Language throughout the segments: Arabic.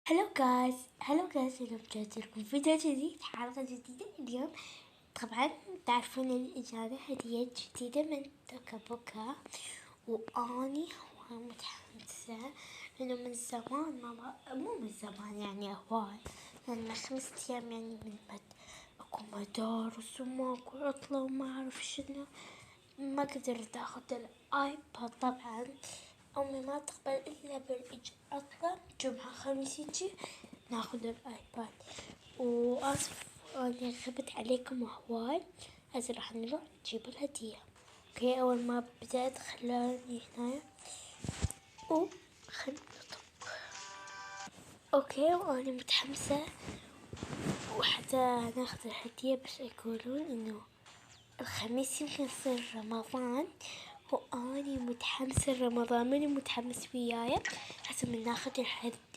هلو جايز اليوم جايت لكم فيديو جديد، حلقة جديدة اليوم. طبعا تعرفون الإجابة هدية جديدة من توكا بوكا، وأني متحمسة لأنه من زمان مو من زمان يعني هواي، لأن 5 أيام يعني من بعد أكو مدارس وماكو عطلة وما أعرف شنو، ما قدرت أخذ الآيباد. طبعا أمي ما تقبل إلا بالعطلة جمعة خميس يجي ناخذ الآيباد. وآسف أني غبت عليكم هواي، هسه راح نروح نجيب الهدية. اوكي، أول ما بدأت خلاني هنا وخل نطب. اوكي، وأنا متحمسة وحتى ناخذ الهدية، بس يقولون إنه الخميس يمكن يصير رمضان، وأني متحمسة لرمضان. مني متحمس وياي هسه من ناخذ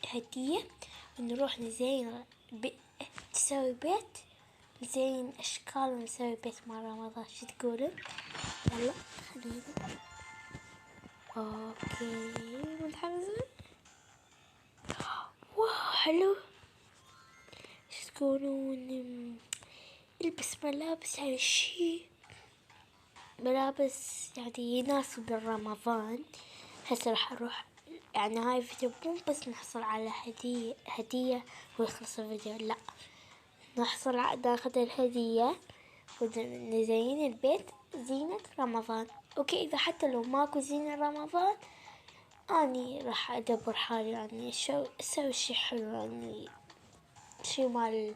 الهدية ونروح نزين تسوي بيت، نزين أشكال ونسوي بيت مع رمضان. شو تقولون؟ يلا خلينا. اوكي متحمسة. واو حلو. شو تقولون؟ البس ملابس هالشي، ملابس يعني يناسب رمضان. هسه راح اروح، يعني هاي الفيديو مو بس نحصل على هدية ويخلص الفيديو، لا، ناخذ الهدية ونزين البيت زينة رمضان. اوكي، اذا حتى لو ماكو زينة رمضان اني راح ادبر حالي، يعني اسوي شي حلو، يعني شي مال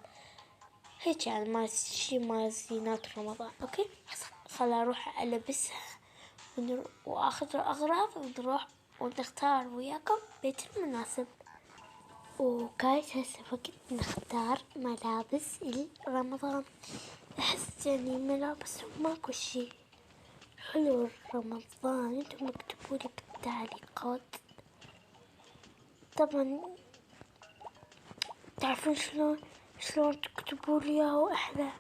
هيك، يعني ما شي مال زينات رمضان. اوكي خل اروح البسها واخذ الاغراض ونروح ونختار وياكم بيت المناسب. وكايس هسه وقت نختار ملابس لرمضان. احس يعني ملابس ماكو شي حلو رمضان، انتم اكتبولي بالتعليقات. طبعا تعرفون شلون تكتبولي اياه احلى.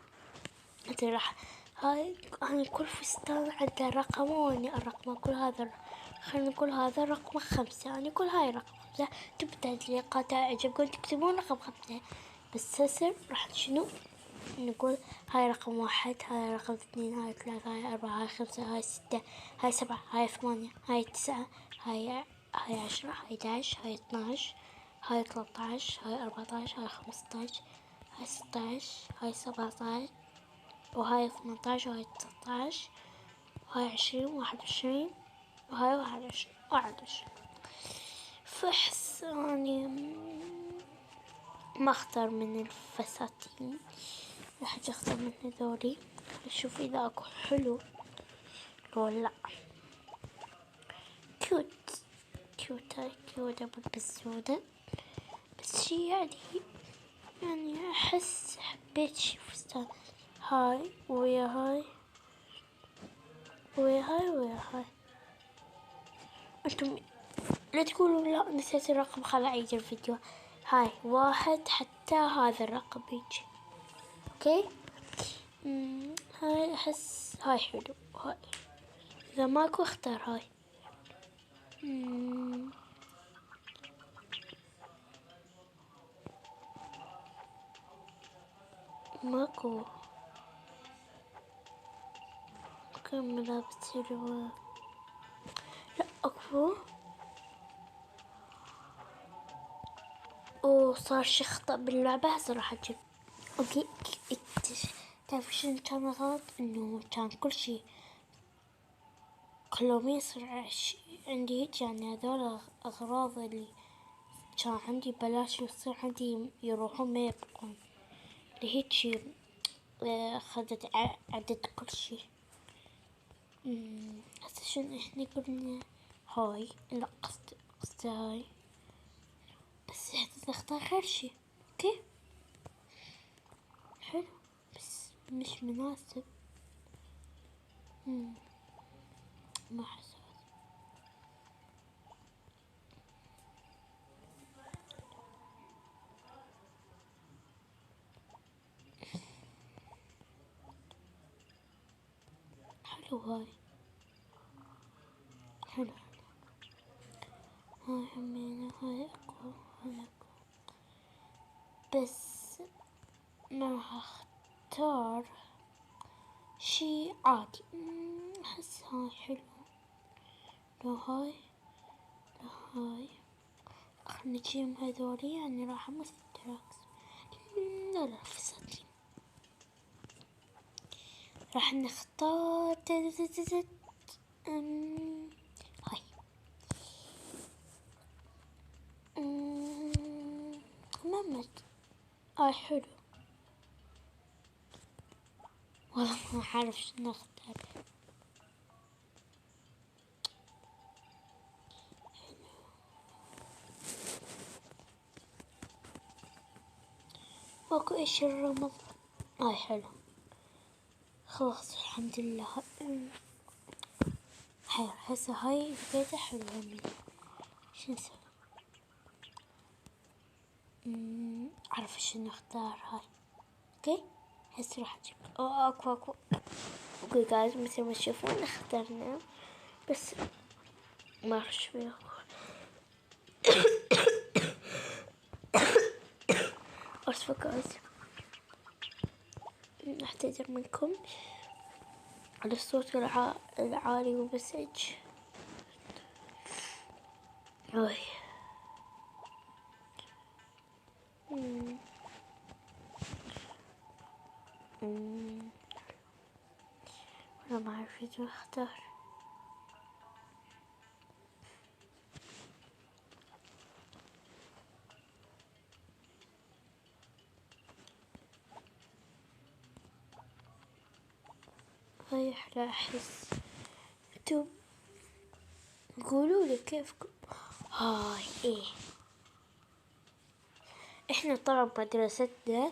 انت راح هاي كل فستان عنده رقم، واني الرقم كل هذا، خلينا نقول هذا رقم 5، يعني كل هاي رقم 5. تبوا تعليقات اعجبكم تكتبون رقم 5. بس هسه راح نقول هاي رقم 1، هاي رقم 2، هاي 3، هاي 4، هاي 5، هاي 6، هاي 7، هاي 8، هاي 9، هاي 10، هاي 11، هاي 12، هاي 13، هاي 14، هاي 15، هاي 16، هاي 17، وهاي 18، وهاي 19، وهاي 20، 21، وهاي 21. فأحس اني ما اختار من الفساتين، راح اختار من هذولي، اشوف اذا اكو حلو لو لا. كيوت هاي كيوت ابو البزودة، بس شي يعني احس حبيت شي فستان هاي ويا هاي ويا هاي ويا هاي. انتم لا تقولوا لا نسيت الرقم، خل اعيد الفيديو. هاي 1 حتى هذا الرقم يجي. اوكي، هاي احس هاي حلو. هاي اذا ماكو اختار هاي. ماكو كم ملابس حلوة. لا اكو. وصار شي خطأ باللعبة، هسه راح اجيب. اوكي تعرف شنو كان غلط؟ انه كان كل شي كل ما يصير عندي هيك، يعني هذول اغراض اللي كان عندي بلاش يصير عندي يروحون ما يبقون، لهيجي أخذت عدد كل شي. هسه شنو احنا قلنا؟ هاي لا، قصدي هاي، بس حتى تختار خير شي. اوكي حلو، بس مش مناسب. ما حسيت. حلو هاي، حلو. هاي همينة، هاي اكو، هاي اكو. بس ما هختار شي عادي. أحس هاي حلو. لو هاي خلنا نجيم هذولي، يعني راح أمثل دراكس. لا فصلتي. راح نختار هاي. محمد هاي حلو. والله ما أعرف شو نختار. ماكو إيش الرمض. هاي حلو. خلاص الحمد لله. حلو. هسه هاي البيضة حلوة مني. شو نسوي؟ أعرف شو نختار. هاي اوكي. هسه راح اجيب اكو اوكي جايز، مثل ما تشوفون اخترنا، بس ما اعرف شو بياكل. اسفة جايز، اعتذر منكم على الصوت العالي وبسج. هاي انا ما اعرف شو اختار. هاي احلى. احس انتم قولوا لي كيفكم. هاي ايه. احنا طبعا مدرستنا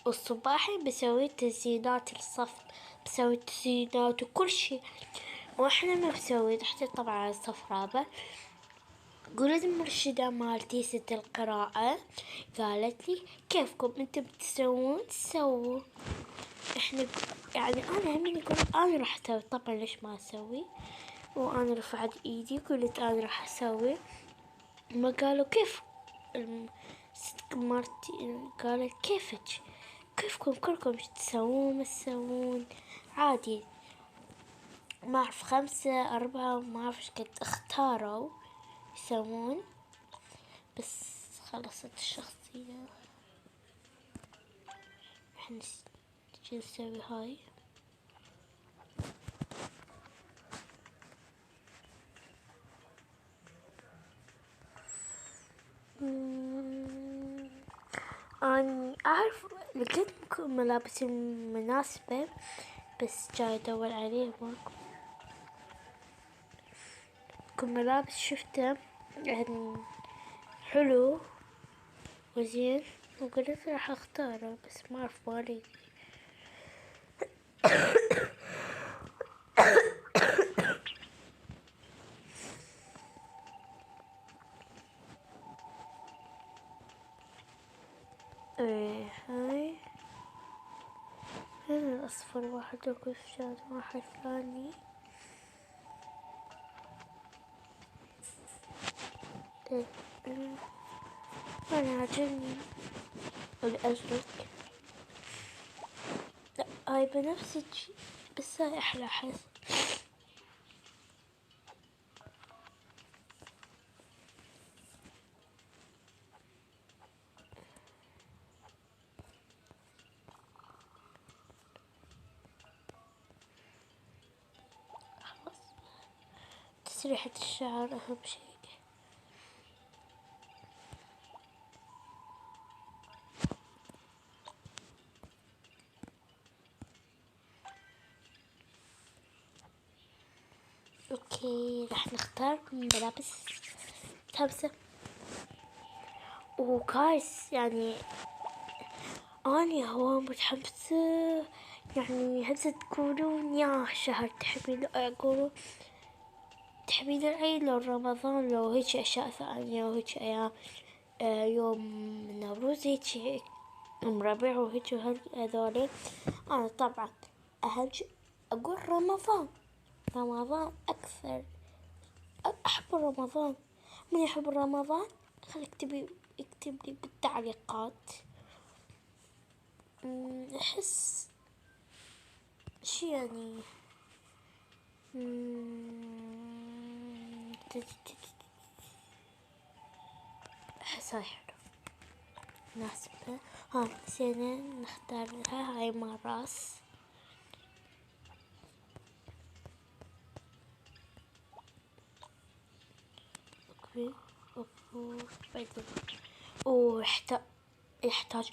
الصباحي بسوي تزيينات الصف، بسوي تزيينات وكل شي، واحنا ما بسوي. رحت طبعا على الصف رابع، قلت المرشدة مالتي ست القراءة قالت لي كيفكم انتم بتسوون سووا. احنا يعني انا همين يقول انا راح اسوي. طبعا ليش ما اسوي؟ وانا رفعت ايدي قلت انا راح اسوي. ما قالوا كيف. ست مرتي قالت كيفكم كلكم تسوون ما تسوون عادي. ما اعرف 5 4 ما اعرف ايش قد اختاروا يسوون، بس خلصت الشخصية. احنا نجي نسوي هاي. أنا أعرف لقيت ملابس مناسبة، بس جاي أدور عليه ماكو. كل ملابس شفته يعني حلو وزين، وقلت راح أختاره، بس ما أعرف مالي. هاي هنا الأصفر واحد وكفشات واحد ثاني. أنا عجبني الأزرق. لا هاي بنفسجي، بس هاي أحلى أحس. خلاص تسريحة الشعر أهم شيء. اوكي راح نختار ملابس 5. وكايس يعني أنا هو متحمسة، يعني هسه تقولون يا شهر تحبين أقول تحبين العيد لو رمضان لو هيك أشياء ثانية وهيك أيام يوم نوروز هيك يوم ربيع وهيك هذولي. أنا طبعا أهم شي أقول رمضان أكثر. أحب رمضان. من يحب رمضان خلي اكتب لي بالتعليقات أحس شي يعني أحسها حلو مناسبة. نسينا نختار لها هاي مال راس. اوكي بعدين يحتاج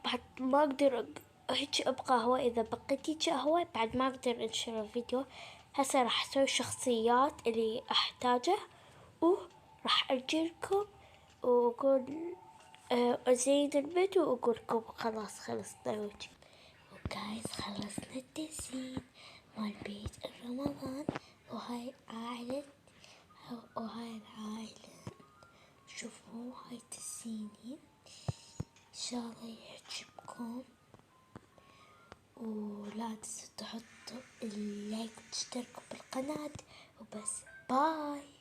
بعد ما اقدر هيك ابقى هوا. اذا بقيت هيك هوا بعد ما اقدر انشر الفيديو. هسه راح اسوي شخصيات اللي احتاجه وراح ارجلكم واقول ازين البيت واقولكم خلاص خلصنا وجه. وجايز خلصنا التزيين مال بيت رمضان. وهاي العائلة شوفوا هاي تزييني ان شاء الله يعجبكم. ولا تنسوا تحطوا اللايك وتشتركوا بالقناة وبس. باي.